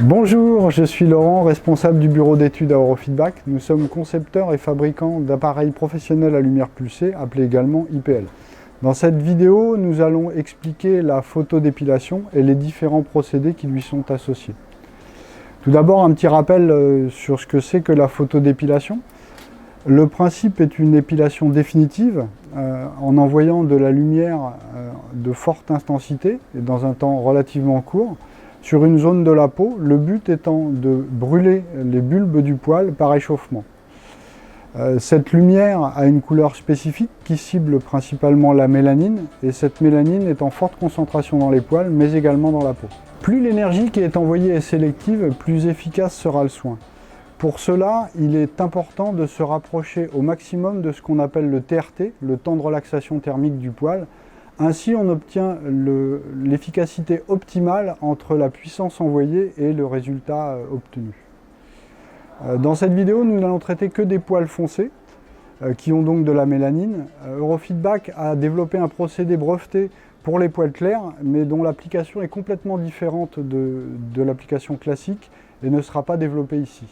Bonjour, je suis Laurent, responsable du bureau d'études à Eurofeedback. Nous sommes concepteurs et fabricants d'appareils professionnels à lumière pulsée, appelés également IPL. Dans cette vidéo, nous allons expliquer la photodépilation et les différents procédés qui lui sont associés. Tout d'abord, un petit rappel sur ce que c'est que la photodépilation. Le principe est une épilation définitive en envoyant de la lumière de forte intensité et dans un temps relativement court sur une zone de la peau, le but étant de brûler les bulbes du poil par échauffement. Cette lumière a une couleur spécifique qui cible principalement la mélanine, et cette mélanine est en forte concentration dans les poils, mais également dans la peau. Plus l'énergie qui est envoyée est sélective, plus efficace sera le soin. Pour cela, il est important de se rapprocher au maximum de ce qu'on appelle le TRT, le temps de relaxation thermique du poil. Ainsi, on obtient l'efficacité optimale entre la puissance envoyée et le résultat obtenu. Dans cette vidéo, nous n'allons traiter que des poils foncés, qui ont donc de la mélanine. Eurofeedback a développé un procédé breveté pour les poils clairs, mais dont l'application est complètement différente de l'application classique et ne sera pas développée ici.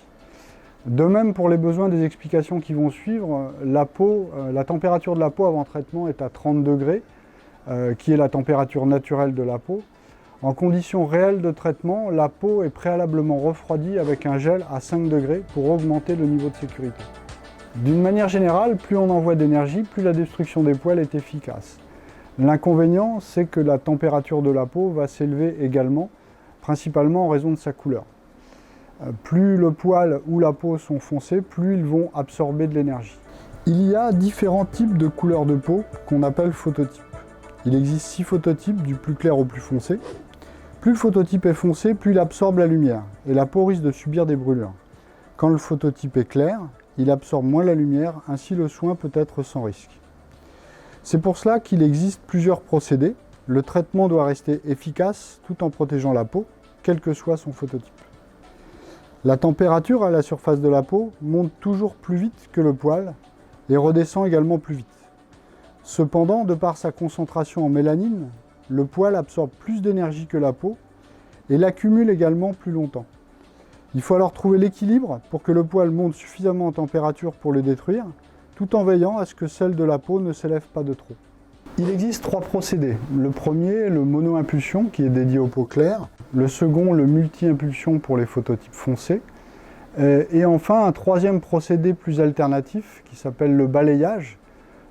De même, pour les besoins des explications qui vont suivre, la température de la peau avant traitement est à 30 degrés, qui est la température naturelle de la peau. En conditions réelles de traitement, la peau est préalablement refroidie avec un gel à 5 degrés pour augmenter le niveau de sécurité. D'une manière générale, plus on envoie d'énergie, plus la destruction des poils est efficace. L'inconvénient, c'est que la température de la peau va s'élever également, principalement en raison de sa couleur. Plus le poil ou la peau sont foncés, plus ils vont absorber de l'énergie. Il y a différents types de couleurs de peau qu'on appelle phototypes. Il existe 6 phototypes, du plus clair au plus foncé. Plus le phototype est foncé, plus il absorbe la lumière, et la peau risque de subir des brûlures. Quand le phototype est clair, il absorbe moins la lumière, ainsi le soin peut être sans risque. C'est pour cela qu'il existe plusieurs procédés. Le traitement doit rester efficace tout en protégeant la peau, quel que soit son phototype. La température à la surface de la peau monte toujours plus vite que le poil et redescend également plus vite. Cependant, de par sa concentration en mélanine, le poil absorbe plus d'énergie que la peau et l'accumule également plus longtemps. Il faut alors trouver l'équilibre pour que le poil monte suffisamment en température pour le détruire, tout en veillant à ce que celle de la peau ne s'élève pas de trop. Il existe 3 procédés. Le premier, le mono-impulsion, qui est dédié aux peaux claires. Le second, le multi-impulsion pour les phototypes foncés. Et enfin, un troisième procédé plus alternatif, qui s'appelle le balayage,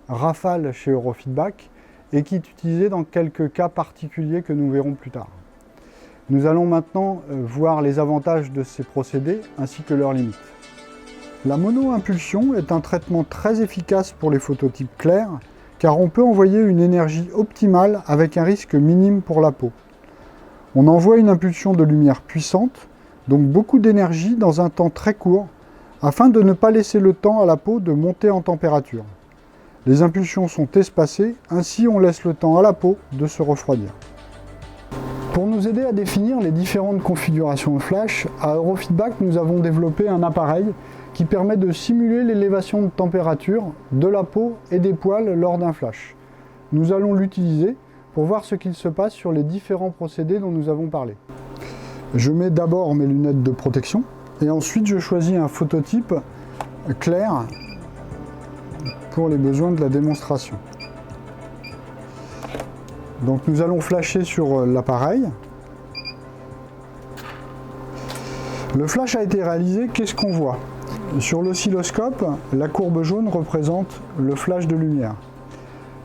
rafale chez Eurofeedback, et qui est utilisé dans quelques cas particuliers que nous verrons plus tard. Nous allons maintenant voir les avantages de ces procédés ainsi que leurs limites. La mono-impulsion est un traitement très efficace pour les phototypes clairs, car on peut envoyer une énergie optimale avec un risque minime pour la peau. On envoie une impulsion de lumière puissante, donc beaucoup d'énergie dans un temps très court, afin de ne pas laisser le temps à la peau de monter en température. Les impulsions sont espacées, ainsi on laisse le temps à la peau de se refroidir. Pour nous aider à définir les différentes configurations de flash, à Eurofeedback nous avons développé un appareil qui permet de simuler l'élévation de température de la peau et des poils lors d'un flash. Nous allons l'utiliser pour voir ce qu'il se passe sur les différents procédés dont nous avons parlé. Je mets d'abord mes lunettes de protection et ensuite je choisis un phototype clair pour les besoins de la démonstration. Donc nous allons flasher sur l'appareil. Le flash a été réalisé, qu'est-ce qu'on voit? Sur l'oscilloscope, la courbe jaune représente le flash de lumière.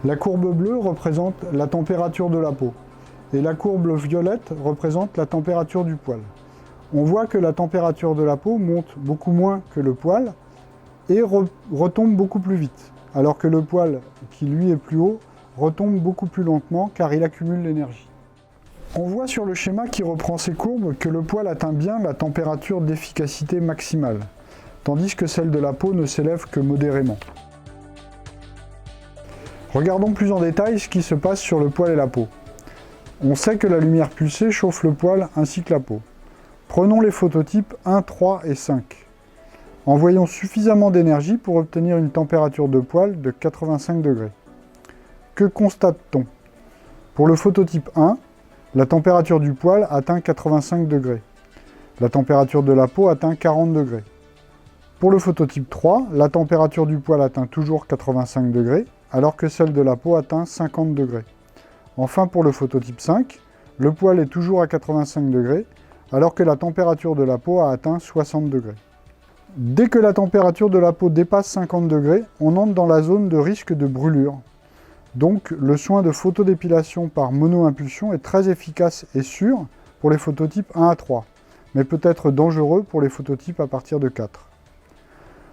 La courbe bleue représente la température de la peau. Et la courbe violette représente la température du poil. On voit que la température de la peau monte beaucoup moins que le poil et retombe beaucoup plus vite, alors que le poil, qui lui est plus haut, retombe beaucoup plus lentement car il accumule l'énergie. On voit sur le schéma qui reprend ces courbes que le poil atteint bien la température d'efficacité maximale, tandis que celle de la peau ne s'élève que modérément. Regardons plus en détail ce qui se passe sur le poil et la peau. On sait que la lumière pulsée chauffe le poil ainsi que la peau. Prenons les phototypes 1, 3 et 5. Envoyons suffisamment d'énergie pour obtenir une température de poil de 85 degrés. Que constate-t-on? Pour le phototype 1, la température du poil atteint 85 degrés. La température de la peau atteint 40 degrés. Pour le phototype 3, la température du poil atteint toujours 85 degrés, alors que celle de la peau atteint 50 degrés. Enfin, pour le phototype 5, le poil est toujours à 85 degrés, alors que la température de la peau a atteint 60 degrés. Dès que la température de la peau dépasse 50 degrés, on entre dans la zone de risque de brûlure. Donc, le soin de photodépilation par mono-impulsion est très efficace et sûr pour les phototypes 1 à 3, mais peut être dangereux pour les phototypes à partir de 4.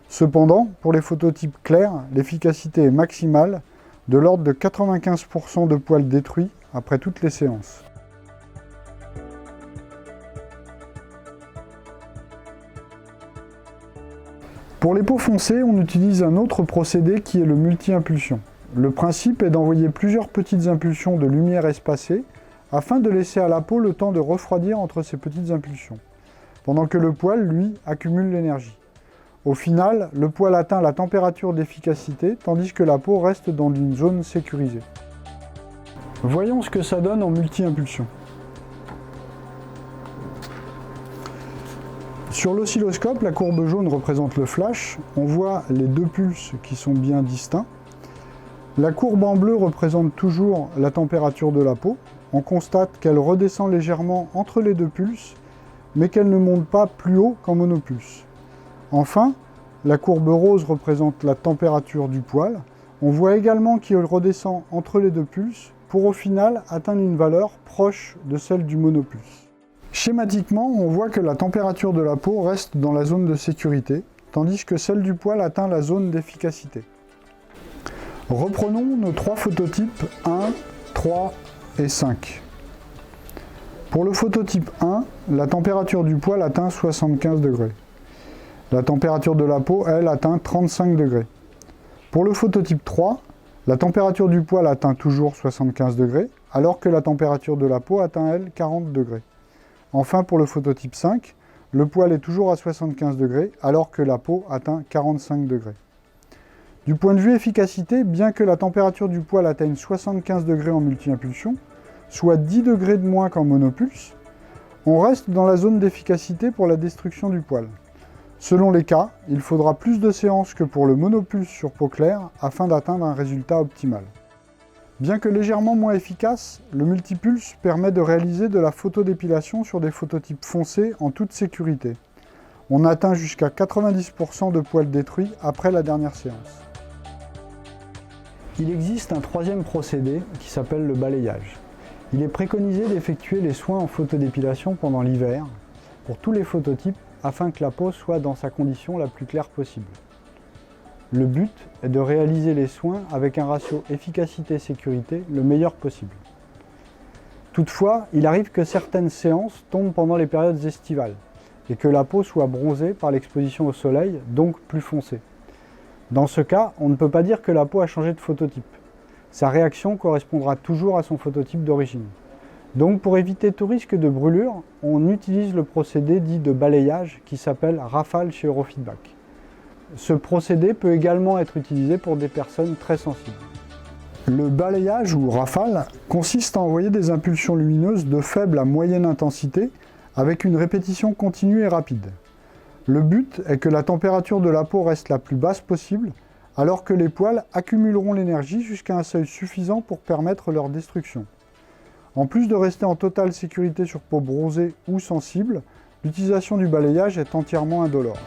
Cependant, pour les phototypes clairs, l'efficacité est maximale, de l'ordre de 95% de poils détruits après toutes les séances. Pour les peaux foncées, on utilise un autre procédé qui est le multi-impulsion. Le principe est d'envoyer plusieurs petites impulsions de lumière espacées afin de laisser à la peau le temps de refroidir entre ces petites impulsions, pendant que le poil, lui, accumule l'énergie. Au final, le poil atteint la température d'efficacité, tandis que la peau reste dans une zone sécurisée. Voyons ce que ça donne en multi-impulsion. Sur l'oscilloscope, la courbe jaune représente le flash. On voit les deux pulses qui sont bien distincts. La courbe en bleu représente toujours la température de la peau. On constate qu'elle redescend légèrement entre les deux pulses, mais qu'elle ne monte pas plus haut qu'en monopulse. Enfin, la courbe rose représente la température du poil. On voit également qu'il redescend entre les deux pulses pour au final atteindre une valeur proche de celle du monopulse. Schématiquement, on voit que la température de la peau reste dans la zone de sécurité, tandis que celle du poil atteint la zone d'efficacité. Reprenons nos trois phototypes 1, 3 et 5. Pour le phototype 1, la température du poil atteint 75 degrés. La température de la peau, elle, atteint 35 degrés. Pour le phototype 3, la température du poil atteint toujours 75 degrés, alors que la température de la peau atteint, elle, 40 degrés. Enfin, pour le phototype 5, le poil est toujours à 75 degrés, alors que la peau atteint 45 degrés. Du point de vue efficacité, bien que la température du poil atteigne 75 degrés en multi-impulsion, soit 10 degrés de moins qu'en monopulse, on reste dans la zone d'efficacité pour la destruction du poil. Selon les cas, il faudra plus de séances que pour le monopulse sur peau claire afin d'atteindre un résultat optimal. Bien que légèrement moins efficace, le multipulse permet de réaliser de la photodépilation sur des phototypes foncés en toute sécurité. On atteint jusqu'à 90% de poils détruits après la dernière séance. Il existe un troisième procédé qui s'appelle le balayage. Il est préconisé d'effectuer les soins en photodépilation pendant l'hiver pour tous les phototypes afin que la peau soit dans sa condition la plus claire possible. Le but est de réaliser les soins avec un ratio efficacité-sécurité le meilleur possible. Toutefois, il arrive que certaines séances tombent pendant les périodes estivales et que la peau soit bronzée par l'exposition au soleil, donc plus foncée. Dans ce cas, on ne peut pas dire que la peau a changé de phototype. Sa réaction correspondra toujours à son phototype d'origine. Donc pour éviter tout risque de brûlure, on utilise le procédé dit de balayage qui s'appelle rafale chez Eurofeedback. Ce procédé peut également être utilisé pour des personnes très sensibles. Le balayage ou rafale consiste à envoyer des impulsions lumineuses de faible à moyenne intensité avec une répétition continue et rapide. Le but est que la température de la peau reste la plus basse possible alors que les poils accumuleront l'énergie jusqu'à un seuil suffisant pour permettre leur destruction. En plus de rester en totale sécurité sur peau bronzée ou sensible, l'utilisation du balayage est entièrement indolore.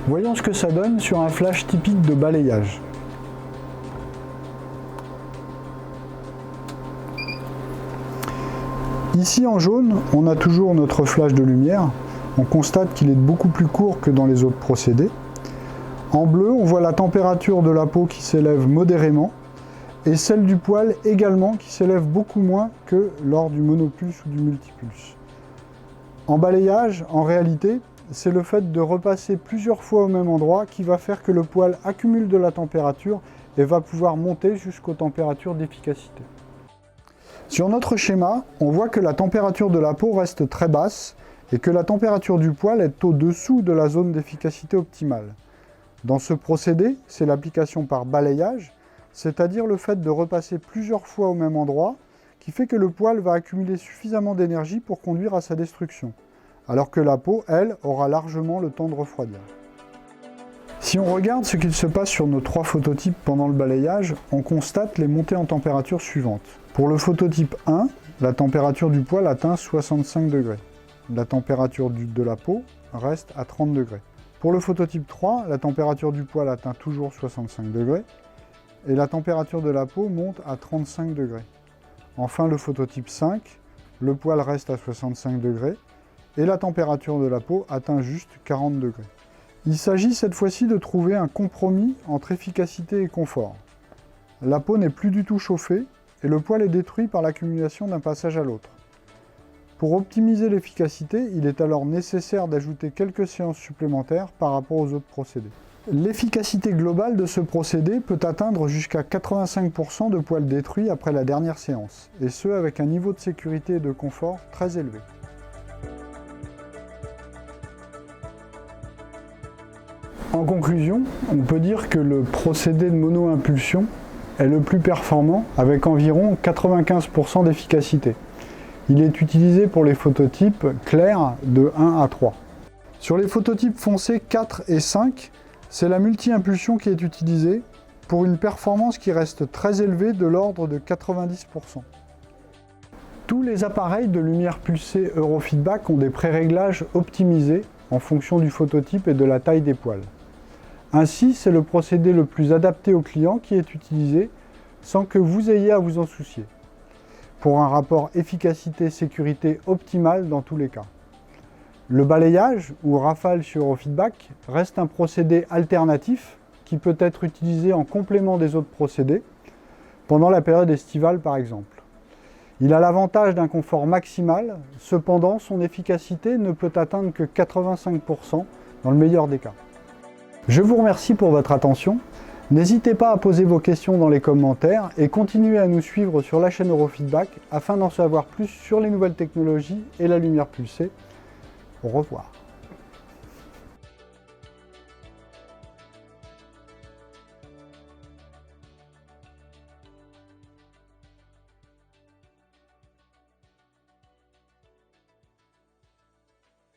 Voyons ce que ça donne sur un flash typique de balayage. Ici en jaune, on a toujours notre flash de lumière. On constate qu'il est beaucoup plus court que dans les autres procédés. En bleu, on voit la température de la peau qui s'élève modérément et celle du poil également qui s'élève beaucoup moins que lors du monopulse ou du multipulse. En balayage, en réalité, c'est le fait de repasser plusieurs fois au même endroit qui va faire que le poil accumule de la température et va pouvoir monter jusqu'aux températures d'efficacité. Sur notre schéma, on voit que la température de la peau reste très basse et que la température du poil est au-dessous de la zone d'efficacité optimale. Dans ce procédé, c'est l'application par balayage, c'est-à-dire le fait de repasser plusieurs fois au même endroit, qui fait que le poil va accumuler suffisamment d'énergie pour conduire à sa destruction. alors que la peau, elle, aura largement le temps de refroidir. Si on regarde ce qu'il se passe sur nos 3 phototypes pendant le balayage, on constate les montées en température suivantes. Pour le phototype 1, la température du poil atteint 65 degrés. La température de la peau reste à 30 degrés. Pour le phototype 3, la température du poil atteint toujours 65 degrés et la température de la peau monte à 35 degrés. Enfin, le phototype 5, le poil reste à 65 degrés et la température de la peau atteint juste 40 degrés. Il s'agit cette fois-ci de trouver un compromis entre efficacité et confort. La peau n'est plus du tout chauffée et le poil est détruit par l'accumulation d'un passage à l'autre. Pour optimiser l'efficacité, il est alors nécessaire d'ajouter quelques séances supplémentaires par rapport aux autres procédés. L'efficacité globale de ce procédé peut atteindre jusqu'à 85% de poils détruits après la dernière séance, et ce avec un niveau de sécurité et de confort très élevé. En conclusion, on peut dire que le procédé de mono-impulsion est le plus performant avec environ 95% d'efficacité. Il est utilisé pour les phototypes clairs de 1 à 3. Sur les phototypes foncés 4 et 5, c'est la multi-impulsion qui est utilisée pour une performance qui reste très élevée de l'ordre de 90%. Tous les appareils de lumière pulsée Eurofeedback ont des pré-réglages optimisés en fonction du phototype et de la taille des poils. Ainsi, c'est le procédé le plus adapté au client qui est utilisé sans que vous ayez à vous en soucier, pour un rapport efficacité-sécurité optimal dans tous les cas. Le balayage, ou rafale sur Eurofeedback, reste un procédé alternatif qui peut être utilisé en complément des autres procédés, pendant la période estivale par exemple. Il a l'avantage d'un confort maximal, cependant son efficacité ne peut atteindre que 85% dans le meilleur des cas. Je vous remercie pour votre attention. N'hésitez pas à poser vos questions dans les commentaires et continuez à nous suivre sur la chaîne Eurofeedback afin d'en savoir plus sur les nouvelles technologies et la lumière pulsée. Au revoir.